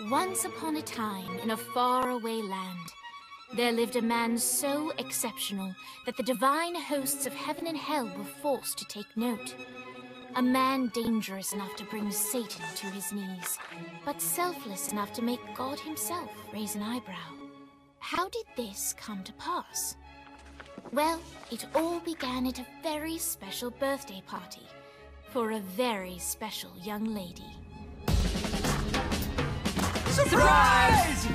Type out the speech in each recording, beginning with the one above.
Once upon a time, in a faraway land, there lived a man so exceptional that the divine hosts of heaven and hell were forced to take note. A man dangerous enough to bring Satan to his knees, but selfless enough to make God himself raise an eyebrow. How did this come to pass? Well, it all began at a very special birthday party for a very special young lady. Surprise!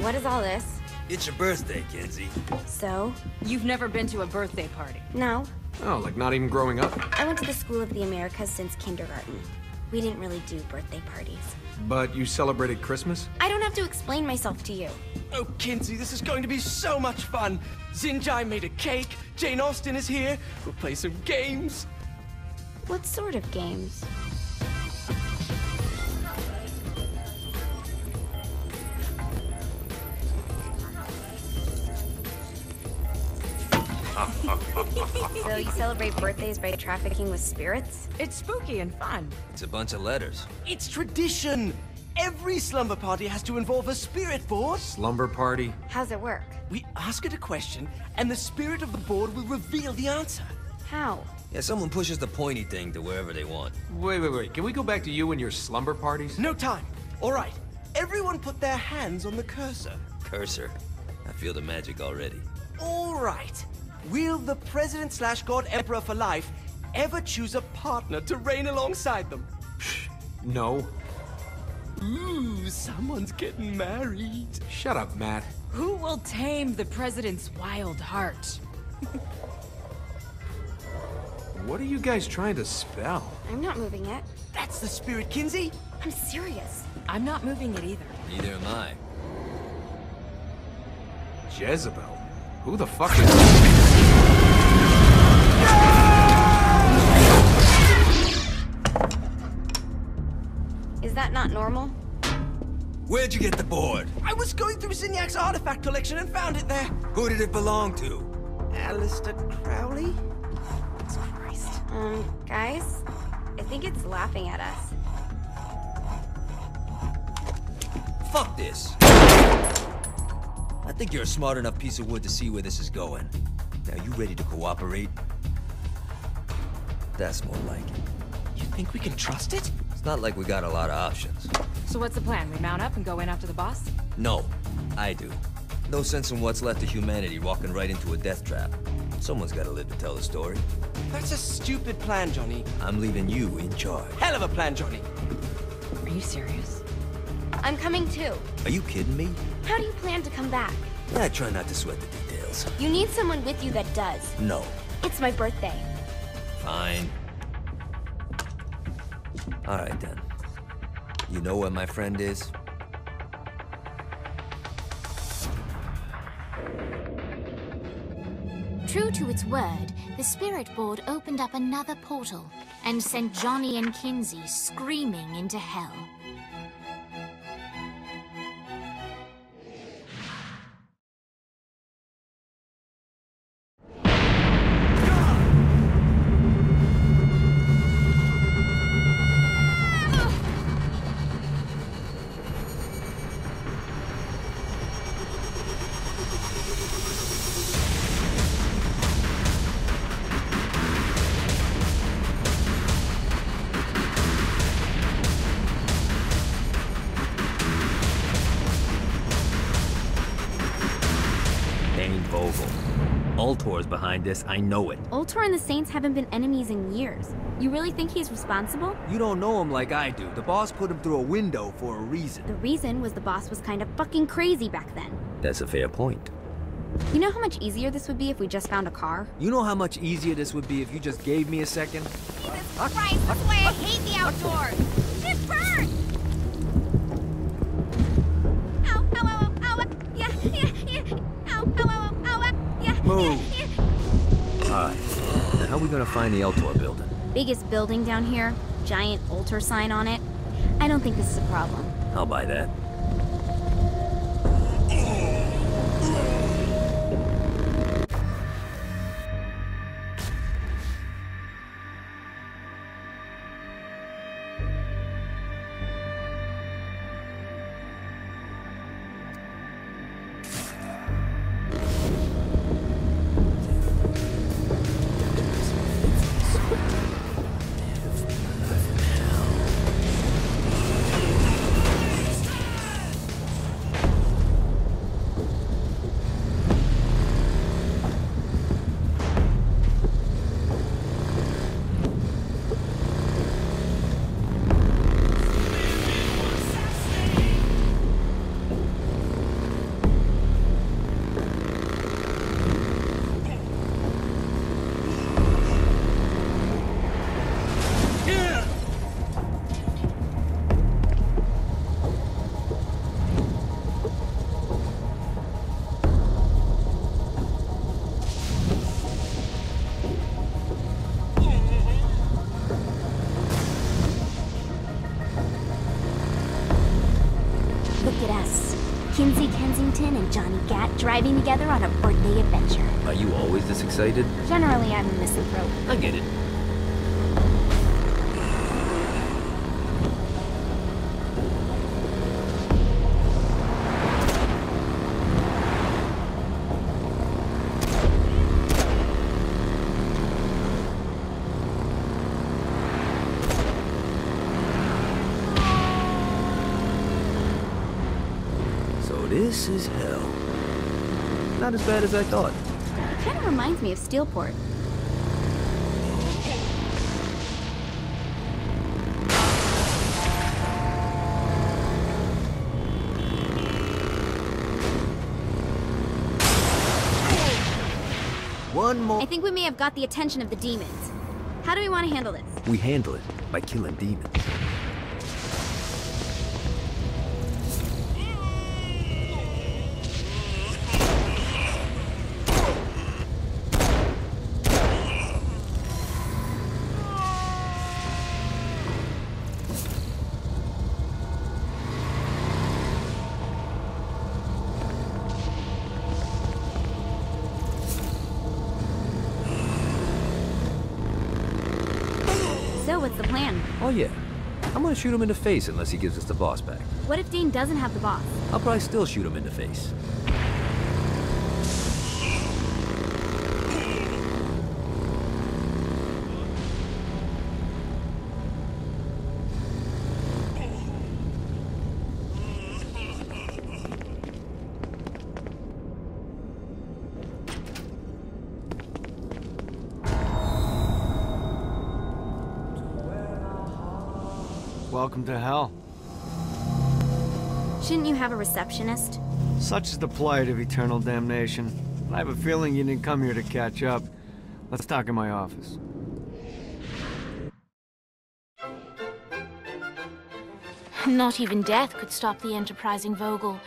What is all this? It's your birthday, Kenzie. So? You've never been to a birthday party? No. Oh, like not even growing up? I went to the School of the Americas since kindergarten. We didn't really do birthday parties. But you celebrated Christmas? I don't have to explain myself to you. Oh, Kinsey, this is going to be so much fun. Xinjai made a cake, Jane Austen is here, we'll play some games. What sort of games? So you celebrate birthdays by trafficking with spirits? It's spooky and fun. It's a bunch of letters. It's tradition. Every slumber party has to involve a spirit board. Slumber party? How's it work? We ask it a question, and the spirit of the board will reveal the answer. How? Yeah, someone pushes the pointy thing to wherever they want. Wait. Can we go back to you and your slumber parties? No time. All right. Everyone put their hands on the cursor. Cursor. I feel the magic already. All right. Will the President/God Emperor for life ever choose a partner to reign alongside them? No. Ooh, someone's getting married. Shut up, Matt. Who will tame the president's wild heart? What are you guys trying to spell? I'm not moving it. That's the spirit, Kinsey. I'm serious. I'm not moving it either. Neither am I. Jezebel? Who the fuck is... Is that not normal? Where'd you get the board? I was going through Zinniac's artifact collection and found it there. Who did it belong to? Alistair Crowley? Christ. Guys? I think it's laughing at us. Fuck this. I think you're a smart enough piece of wood to see where this is going. Now, you ready to cooperate? That's more like it. You think we can trust it? It's not like we got a lot of options. So what's the plan? We mount up and go in after the boss? No, I do. No sense in what's left of humanity walking right into a death trap. Someone's gotta live to tell the story. That's a stupid plan, Johnny. I'm leaving you in charge. Hell of a plan, Johnny. Are you serious? I'm coming too. Are you kidding me? How do you plan to come back? I try not to sweat the details. You need someone with you that does. No. It's my birthday. Fine. Alright then. You know where my friend is? True to its word, the spirit board opened up another portal and sent Johnny and Kinsey screaming into hell. Ultor's behind this, I know it. Ultor and the Saints haven't been enemies in years. You really think he's responsible? You don't know him like I do. The boss put him through a window for a reason. The reason was the boss was kind of fucking crazy back then. That's a fair point. You know how much easier this would be if we just found a car? You know how much easier this would be if you just gave me a second? Jesus Christ, that's why I hate the outdoors! It burns! Ow, ow, ow, ow, ow, yeah, ow, ow, ow, ow, yeah. Move! Alright, now how are we gonna find the Ultor building? Biggest building down here, giant altar sign on it. I don't think this is a problem. I'll buy that. Gat driving together on a birthday adventure. Are you always this excited? Generally, I'm a misanthrope. I get it. This is hell. Not as bad as I thought. It kind of reminds me of Steelport. One more. I think we may have got the attention of the demons. How do we want to handle this? We handle it by killing demons. So, what's the plan? Oh yeah. I'm gonna shoot him in the face unless he gives us the boss back. What if Dane doesn't have the boss? I'll probably still shoot him in the face. Welcome to hell. Shouldn't you have a receptionist? Such is the plight of eternal damnation. I have a feeling you didn't come here to catch up. Let's talk in my office. Not even death could stop the enterprising Vogel,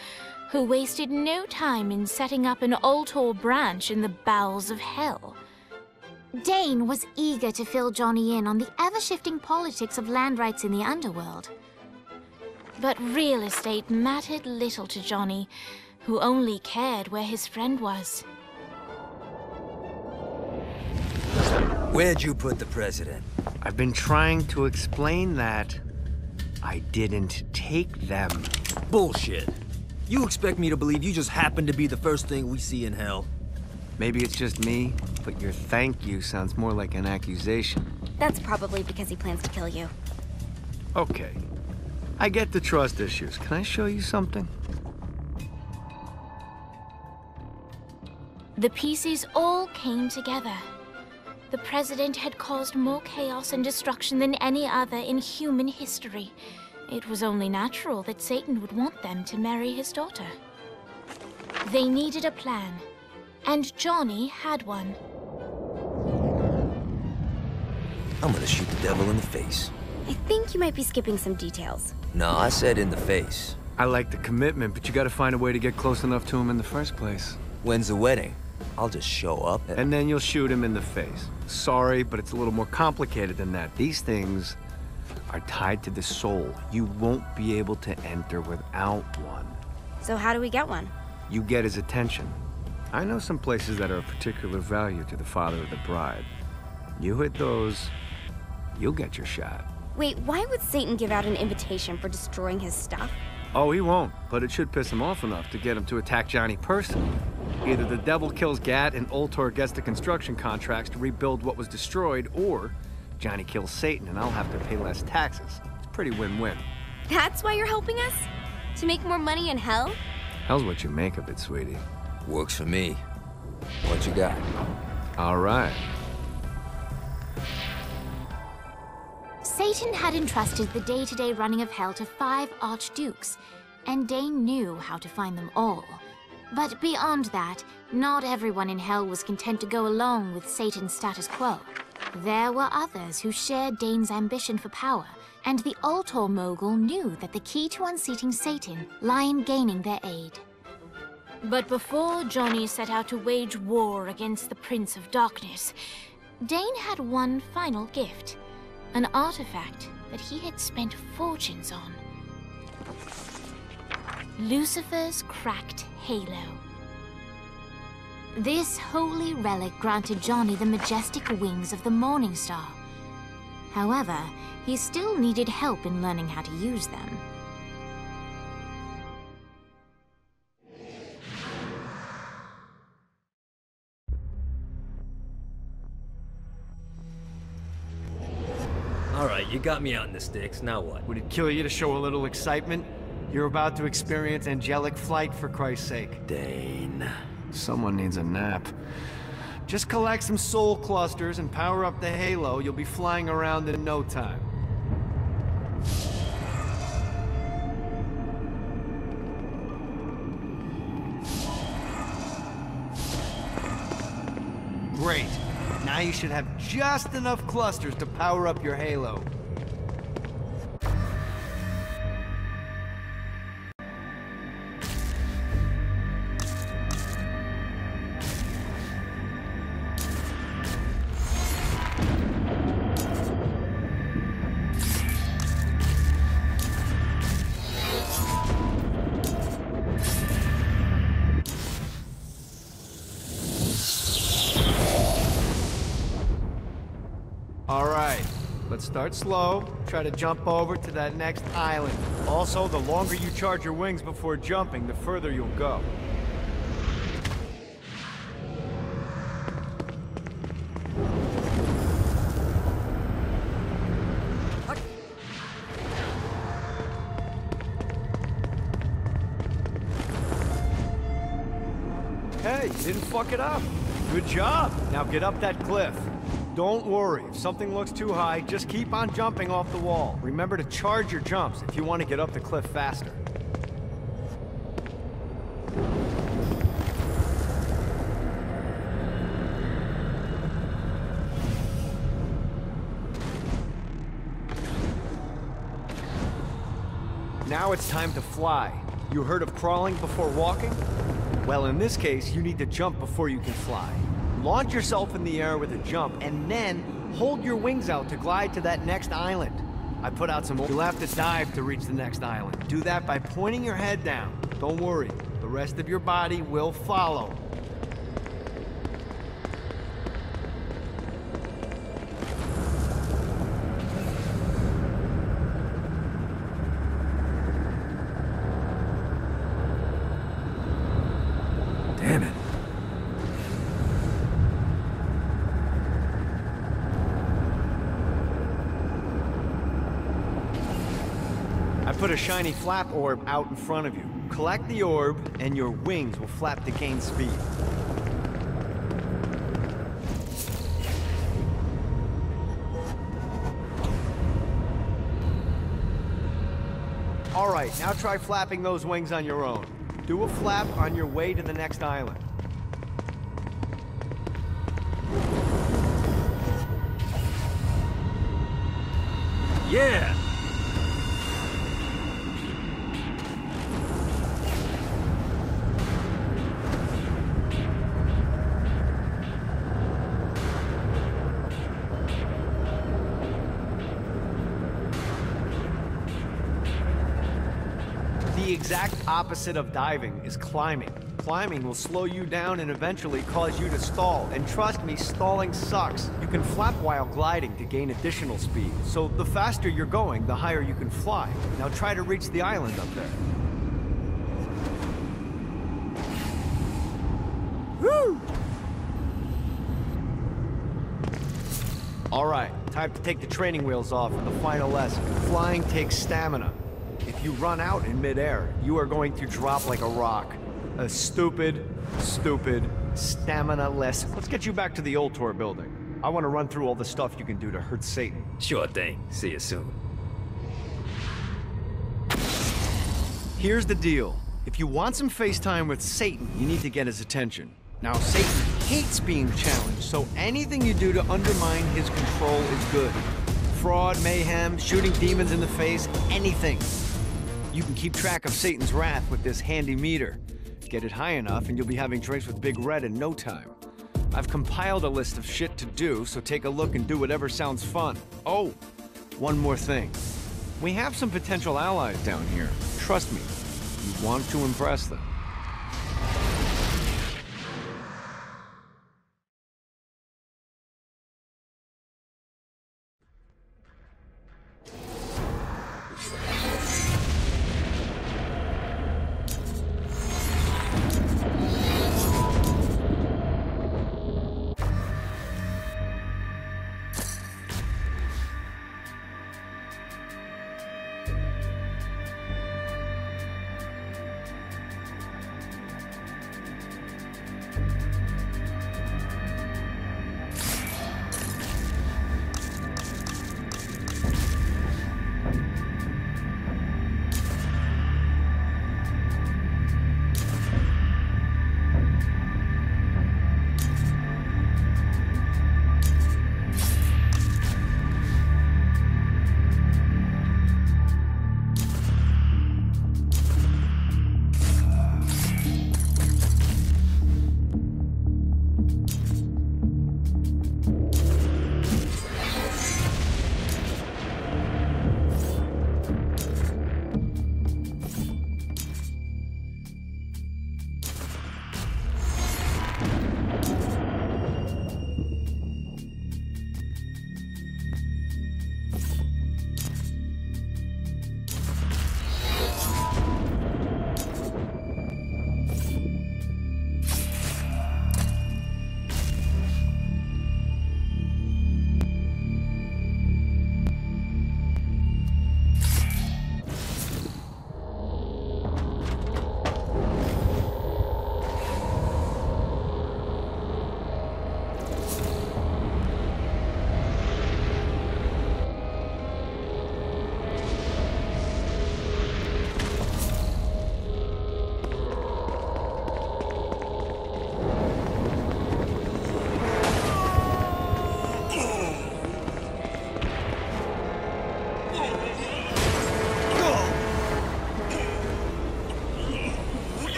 who wasted no time in setting up an Ultor branch in the bowels of hell. Dane was eager to fill Johnny in on the ever-shifting politics of land rights in the underworld. But real estate mattered little to Johnny, who only cared where his friend was. Where'd you put the president? I've been trying to explain that. I didn't take them. Bullshit. You expect me to believe you just happened to be the first thing we see in hell? Maybe it's just me, but your thank you sounds more like an accusation. That's probably because he plans to kill you. Okay. I get the trust issues. Can I show you something? The pieces all came together. The president had caused more chaos and destruction than any other in human history. It was only natural that Satan would want them to marry his daughter. They needed a plan. And Johnny had one. I'm gonna shoot the devil in the face. I think you might be skipping some details. No, I said in the face. I like the commitment, but you gotta find a way to get close enough to him in the first place. When's the wedding? I'll just show up And then you'll shoot him in the face. Sorry, but it's a little more complicated than that. These things are tied to the soul. You won't be able to enter without one. So how do we get one? You get his attention. I know some places that are of particular value to the father of the bride. You hit those, you'll get your shot. Wait, why would Satan give out an invitation for destroying his stuff? Oh, he won't, but it should piss him off enough to get him to attack Johnny personally. Either the devil kills Gat and Ultor gets the construction contracts to rebuild what was destroyed, or Johnny kills Satan and I'll have to pay less taxes. It's pretty win-win. That's why you're helping us? To make more money in hell? Hell's what you make of it, sweetie. Works for me. What you got? All right. Satan had entrusted the day-to-day running of hell to 5 archdukes, and Dane knew how to find them all. But beyond that, not everyone in hell was content to go along with Satan's status quo. There were others who shared Dane's ambition for power, and the Ultor mogul knew that the key to unseating Satan lay in gaining their aid. But before Johnny set out to wage war against the Prince of Darkness, Dane had one final gift, an artifact that he had spent fortunes on. Lucifer's cracked halo. This holy relic granted Johnny the majestic wings of the Morning Star. However, he still needed help in learning how to use them. Alright, you got me out in the sticks, now what? Would it kill you to show a little excitement? You're about to experience angelic flight, for Christ's sake. Dane. Someone needs a nap. Just collect some soul clusters and power up the halo. You'll be flying around in no time. Great. Now you should have just enough clusters to power up your halo. Alright, let's start slow. Try to jump over to that next island. Also, the longer you charge your wings before jumping, the further you'll go. Hey, you didn't fuck it up. Good job. Now get up that cliff. Don't worry, if something looks too high, just keep on jumping off the wall. Remember to charge your jumps if you want to get up the cliff faster. Now it's time to fly. You heard of crawling before walking? Well, in this case, you need to jump before you can fly. Launch yourself in the air with a jump, and then hold your wings out to glide to that next island. I put out some... You'll have to dive to reach the next island. Do that by pointing your head down. Don't worry, the rest of your body will follow. Damn it. I put a shiny flap orb out in front of you. Collect the orb, and your wings will flap to gain speed. All right, now try flapping those wings on your own. Do a flap on your way to the next island. Yeah! The exact opposite of diving is climbing. Climbing will slow you down and eventually cause you to stall. And trust me, stalling sucks. You can flap while gliding to gain additional speed. So the faster you're going, the higher you can fly. Now try to reach the island up there. Woo! All right, time to take the training wheels off for the final lesson. Flying takes stamina. If you run out in midair, you are going to drop like a rock. A stupid, stamina-less. Let's get you back to the old tour building. I want to run through all the stuff you can do to hurt Satan. Sure thing. See you soon. Here's the deal. If you want some FaceTime with Satan, you need to get his attention. Now, Satan hates being challenged, so anything you do to undermine his control is good. Fraud, mayhem, shooting demons in the face, anything. You can keep track of Satan's wrath with this handy meter. Get it high enough and you'll be having drinks with Big Red in no time. I've compiled a list of shit to do, so take a look and do whatever sounds fun. Oh, one more thing. We have some potential allies down here. Trust me, you want to impress them.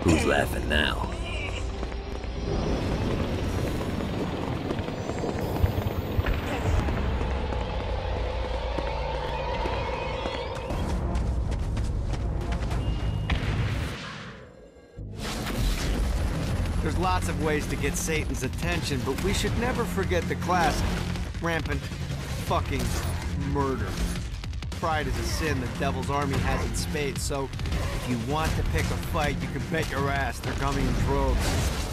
Who's laughing now? There's lots of ways to get Satan's attention, but we should never forget the classic rampant fucking murder. Pride is a sin the Devil's Army has in spades, so if you want to pick a fight, you can bet your ass they're coming in droves.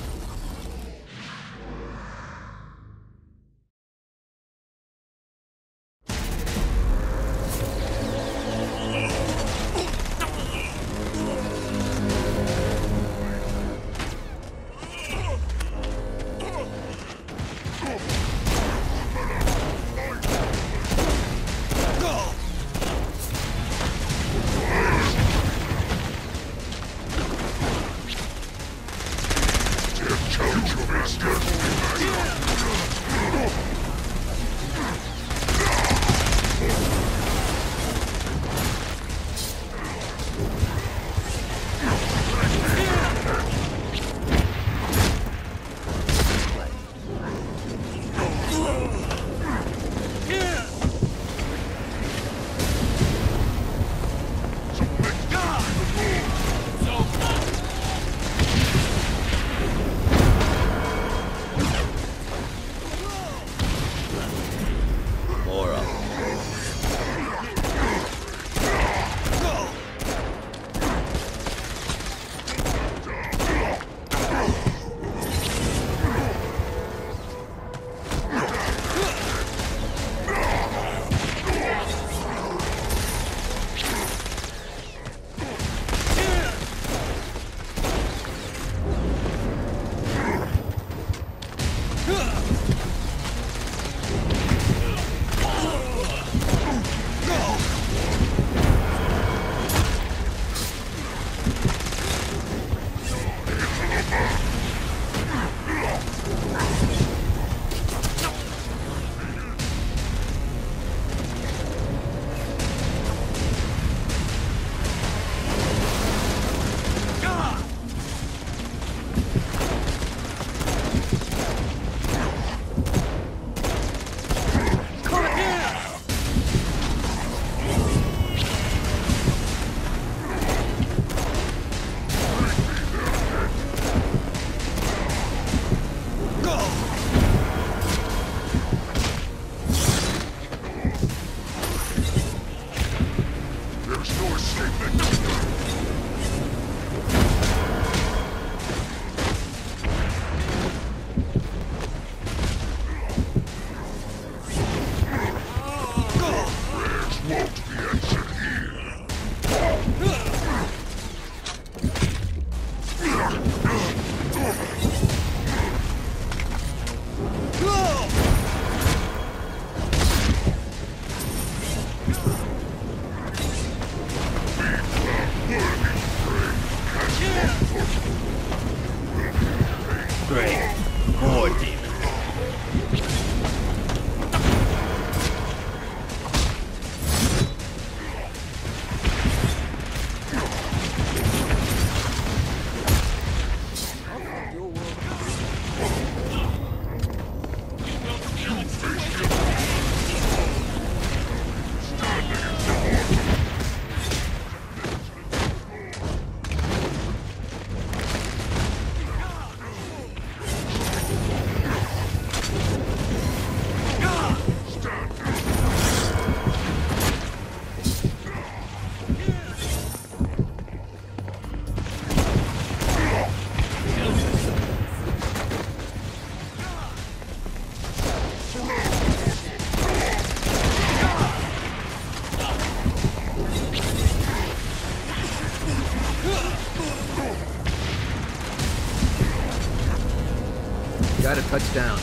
Got a touchdown.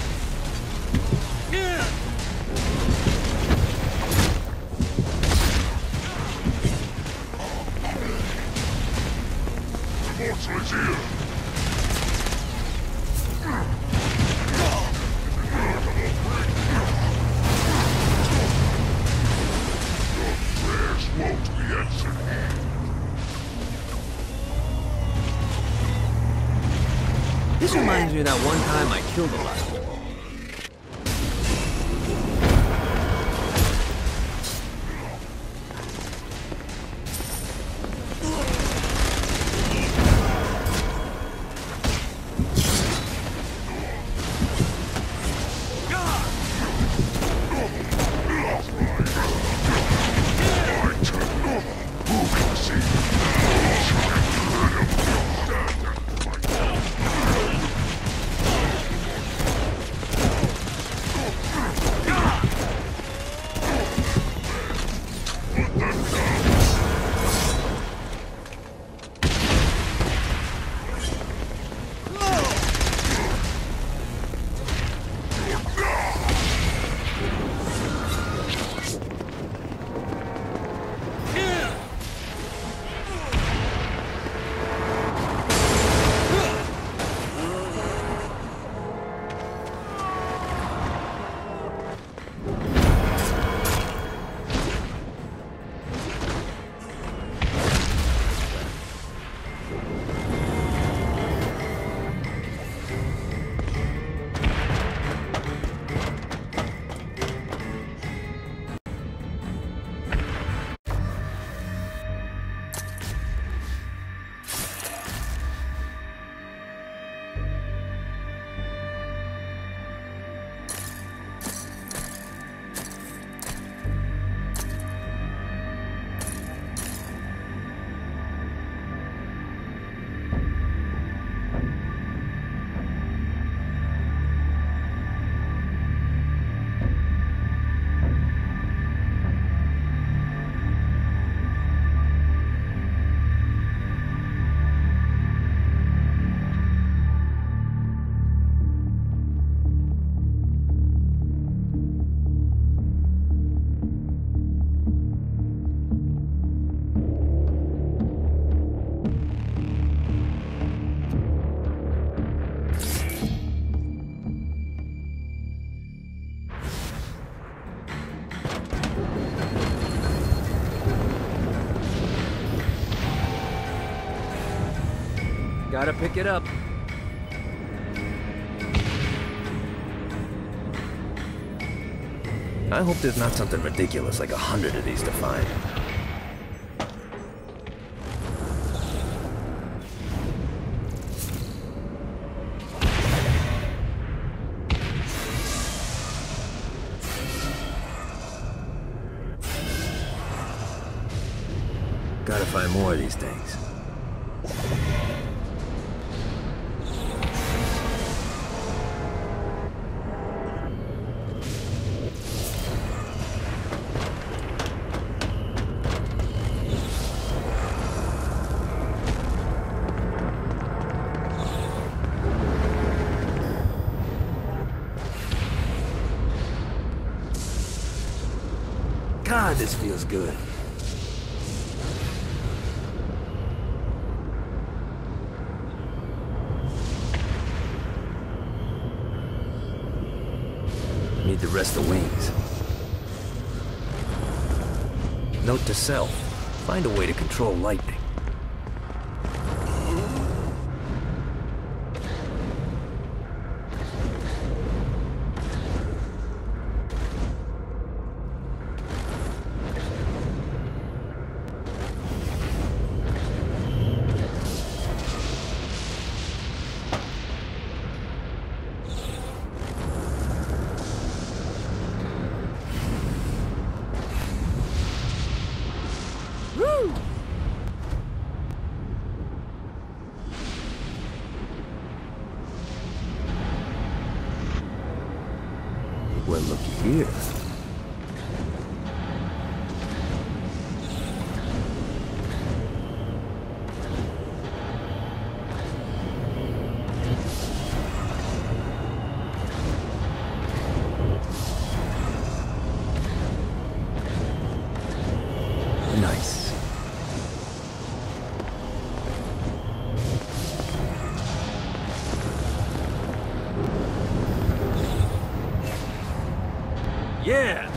This reminds me of that one time I killed a lot of people. Gotta pick it up. I hope there's not something ridiculous like 100 of these to find. Gotta find more of these things. God, this feels good. Need to rest the wings. Note to self, find a way to control lightning. Well, looky here. Nice. Yeah!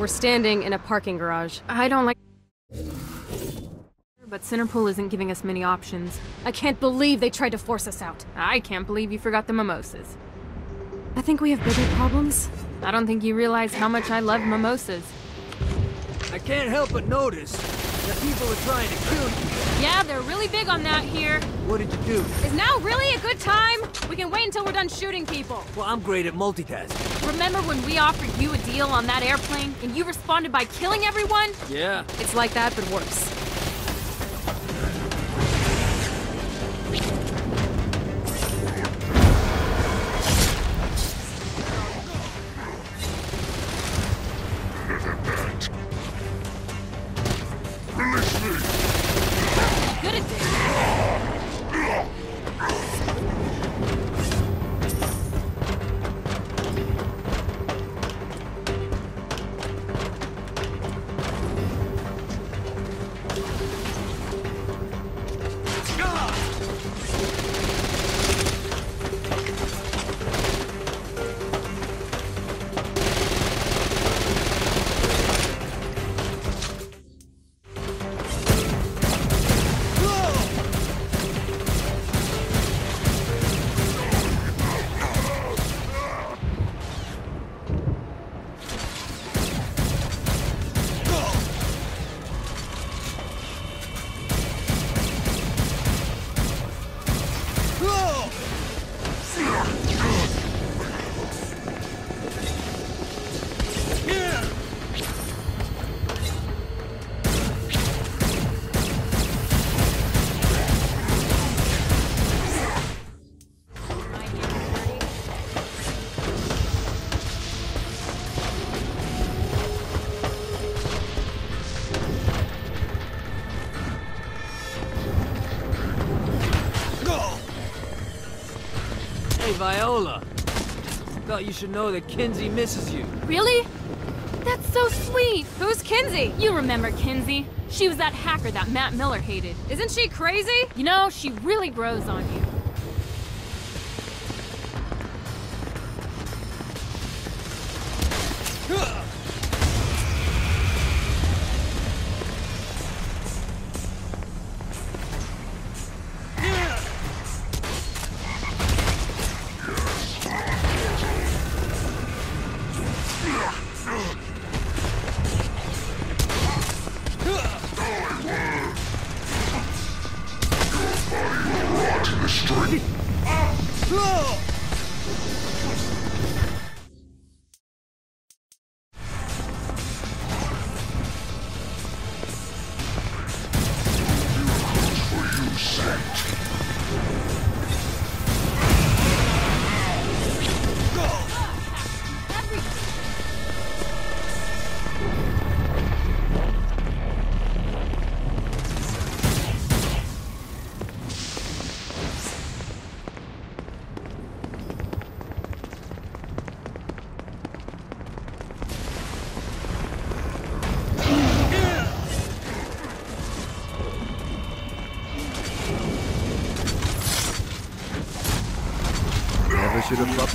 We're standing in a parking garage. I don't like... But Centerpool isn't giving us many options. I can't believe they tried to force us out. I can't believe you forgot the mimosas. I think we have bigger problems. I don't think you realize how much I love mimosas. I can't help but notice that people are trying to kill you. Yeah, they're really big on that here. What did you do? Is now really a good time? We can wait until we're done shooting people. Well, I'm great at multitasking. Remember when we offered you a deal on that airplane, and you responded by killing everyone? Yeah. It's like that, but worse. Good at this. Viola. Thought you should know that Kinsey misses you. Really? That's so sweet. Who's Kinsey? You remember Kinsey. She was that hacker that Matt Miller hated. Isn't she crazy? You know, she really grows on you. Should have loved.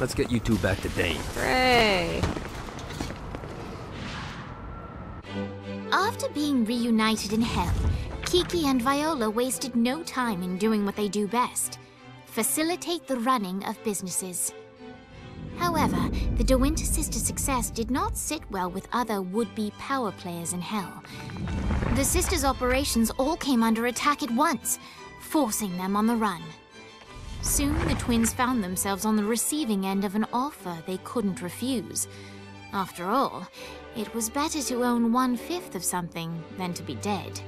Let's get you two back to Dane. Hooray. After being reunited in Hell, Kiki and Viola wasted no time in doing what they do best: facilitate the running of businesses. However, the De Winter sisters' success did not sit well with other would-be power players in Hell. The sisters' operations all came under attack at once, forcing them on the run. Soon, the twins found themselves on the receiving end of an offer they couldn't refuse. After all, it was better to own 1/5 of something than to be dead.